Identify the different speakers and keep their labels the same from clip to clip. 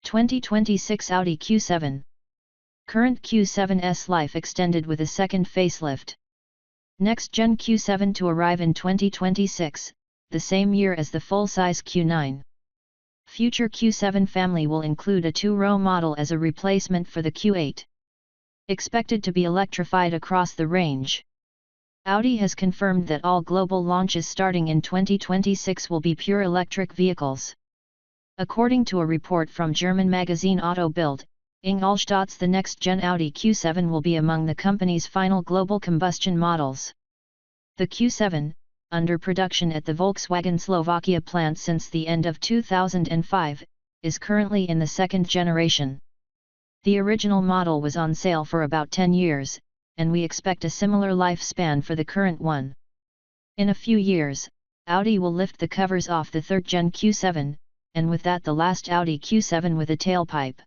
Speaker 1: 2026 Audi Q7. Current Q7's life extended with a second facelift. Next Gen Q7 to arrive in 2026, the same year as the full-size Q9. Future Q7 family will include a two-row model as a replacement for the Q8. Expected to be electrified across the range. Audi has confirmed that all global launches starting in 2026 will be pure electric vehicles. According to a report from German magazine Auto Bild, Ingolstadt's the next-gen Audi Q7 will be among the company's final global combustion models. The Q7, under production at the Volkswagen Slovakia plant since the end of 2005, is currently in the second generation. The original model was on sale for about 10 years, and we expect a similar lifespan for the current one. In a few years, Audi will lift the covers off the third-gen Q7, and with that the last Audi Q7 with a tailpipe.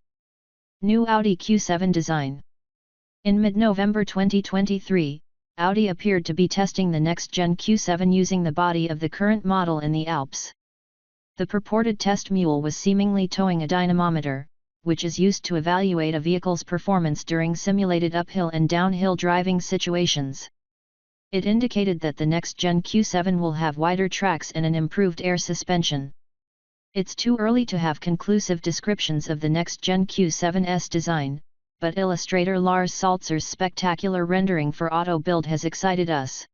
Speaker 1: New Audi Q7 design. In mid-November 2023, Audi appeared to be testing the next-gen Q7 using the body of the current model in the Alps. The purported test mule was seemingly towing a dynamometer, which is used to evaluate a vehicle's performance during simulated uphill and downhill driving situations. It indicated that the next-gen Q7 will have wider tracks and an improved air suspension. It's too early to have conclusive descriptions of the next-gen Q7's design, but illustrator Lars Salzer's spectacular rendering for Auto Bild has excited us.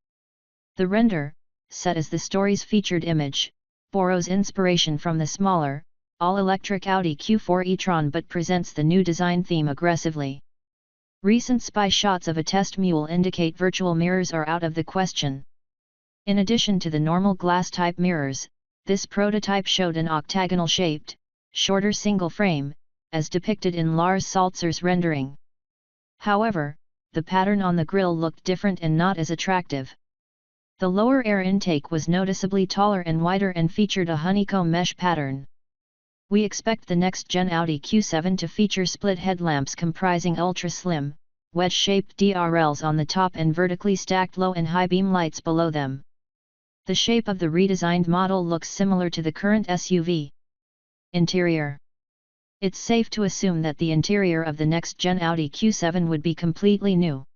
Speaker 1: The render, set as the story's featured image, borrows inspiration from the smaller, all-electric Audi Q4 e-tron but presents the new design theme aggressively. Recent spy shots of a test mule indicate virtual mirrors are out of the question. In addition to the normal glass-type mirrors, this prototype showed an octagonal-shaped, shorter single frame, as depicted in Lars Salzer's rendering. However, the pattern on the grille looked different and not as attractive. The lower air intake was noticeably taller and wider and featured a honeycomb mesh pattern. We expect the next-gen Audi Q7 to feature split headlamps comprising ultra-slim, wedge-shaped DRLs on the top and vertically stacked low and high beam lights below them. The shape of the redesigned model looks similar to the current SUV. Interior. It's safe to assume that the interior of the next-gen Audi Q7 would be completely new.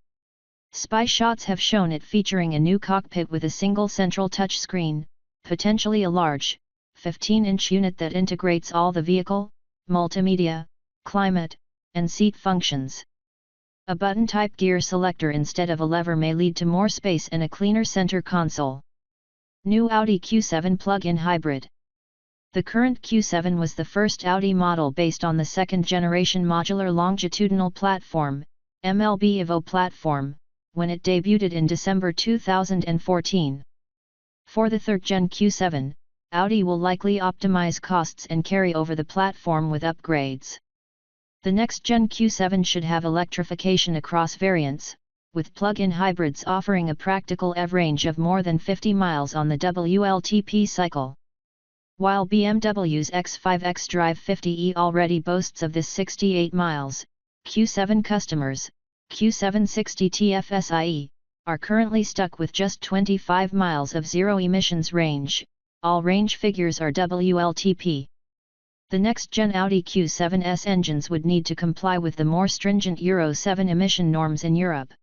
Speaker 1: Spy shots have shown it featuring a new cockpit with a single central touchscreen, potentially a large, 15-inch unit that integrates all the vehicle, multimedia, climate, and seat functions. A button-type gear selector instead of a lever may lead to more space and a cleaner center console. New Audi Q7 plug-in hybrid. The current Q7 was the first Audi model based on the second-generation modular longitudinal platform, MLB Evo platform, when it debuted in December 2014. For the third-gen Q7, Audi will likely optimize costs and carry over the platform with upgrades. The next-gen Q7 should have electrification across variants, with plug-in hybrids offering a practical EV range of more than 50 miles on the WLTP cycle. While BMW's X5 xDrive 50e already boasts of this 68 miles, Q7 customers, Q760 TFSIe, are currently stuck with just 25 miles of zero-emissions range. All range figures are WLTP. The next-gen Audi Q7's engines would need to comply with the more stringent Euro 7 emission norms in Europe.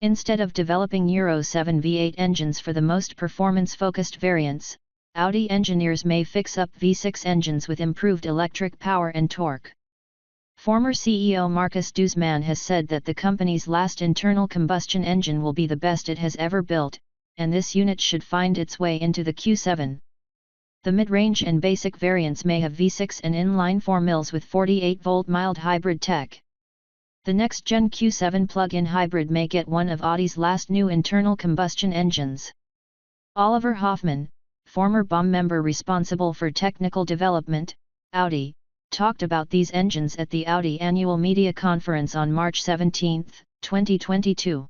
Speaker 1: Instead of developing Euro 7 V8 engines for the most performance-focused variants, Audi engineers may fix up V6 engines with improved electric power and torque. Former CEO Markus Duesmann has said that the company's last internal combustion engine will be the best it has ever built, and this unit should find its way into the Q7. The mid-range and basic variants may have V6 and inline 4 mils with 48-volt mild hybrid tech. The next-gen Q7 plug-in hybrid may get one of Audi's last new internal combustion engines. Oliver Hoffmann, former BOM member responsible for technical development, Audi, talked about these engines at the Audi annual media conference on March 17, 2022.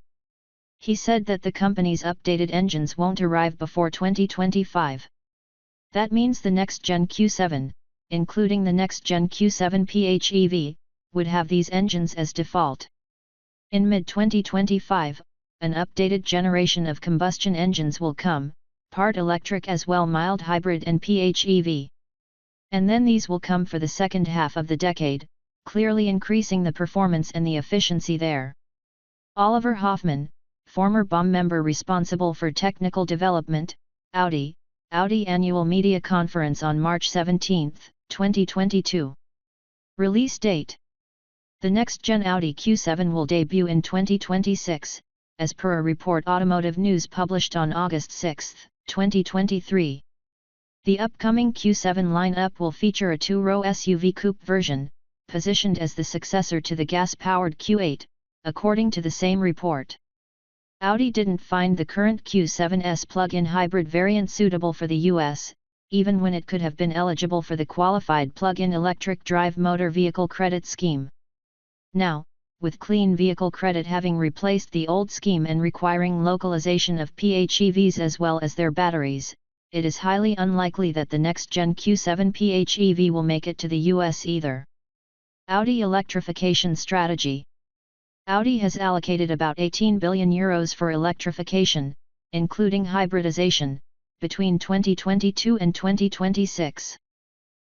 Speaker 1: He said that the company's updated engines won't arrive before 2025. That means the next-gen Q7, including the next-gen Q7 PHEV, would have these engines as default. In mid-2025, an updated generation of combustion engines will come, part electric as well mild hybrid and PHEV. And then these will come for the second half of the decade, clearly increasing the performance and the efficiency there. Oliver Hoffman, former BOM member responsible for technical development, Audi Annual Media Conference on March 17, 2022. Release date. The next-gen Audi Q7 will debut in 2026, as per a report Automotive News published on August 6, 2023. The upcoming Q7 lineup will feature a two-row SUV coupe version, positioned as the successor to the gas-powered Q8, according to the same report. Audi didn't find the current Q7's plug-in hybrid variant suitable for the US, even when it could have been eligible for the qualified plug-in electric drive motor vehicle credit scheme. Now, with clean vehicle credit having replaced the old scheme and requiring localization of PHEVs as well as their batteries, it is highly unlikely that the next-gen Q7 PHEV will make it to the US either. Audi electrification strategy. Audi has allocated about €18 billion for electrification, including hybridization, between 2022 and 2026.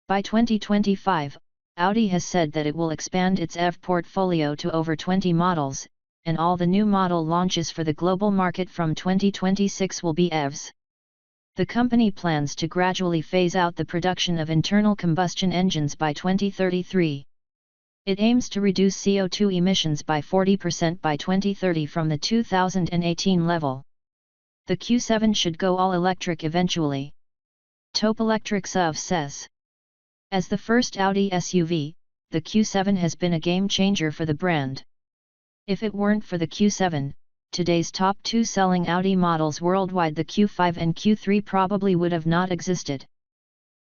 Speaker 1: By 2025, Audi has said that it will expand its EV portfolio to over 20 models, and all the new model launches for the global market from 2026 will be EVs. The company plans to gradually phase out the production of internal combustion engines by 2033. It aims to reduce CO2 emissions by 40% by 2030 from the 2018 level. The Q7 should go all-electric eventually. Top Electric SUV says. As the first Audi SUV, the Q7 has been a game-changer for the brand. If it weren't for the Q7, today's top two selling Audi models worldwide, the Q5 and Q3, probably would have not existed.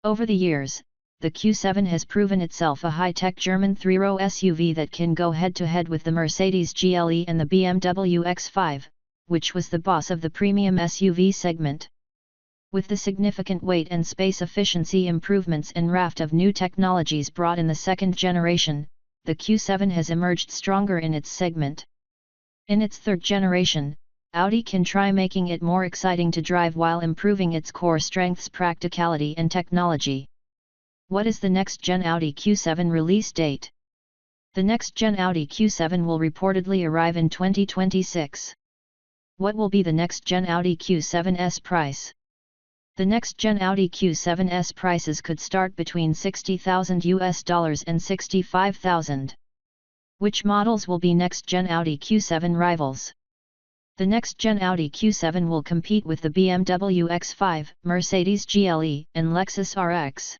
Speaker 1: Over the years, the Q7 has proven itself a high-tech German three-row SUV that can go head-to-head with the Mercedes GLE and the BMW X5, which was the boss of the premium SUV segment. With the significant weight and space efficiency improvements and raft of new technologies brought in the second generation, the Q7 has emerged stronger in its segment. In its third generation, Audi can try making it more exciting to drive while improving its core strengths, practicality and technology. What is the next-gen Audi Q7 release date? The next-gen Audi Q7 will reportedly arrive in 2026. What will be the next-gen Audi Q7's price? The next-gen Audi Q7's prices could start between $60,000 and $65,000. Which models will be next-gen Audi Q7 rivals? The next-gen Audi Q7 will compete with the BMW X5, Mercedes GLE, and Lexus RX.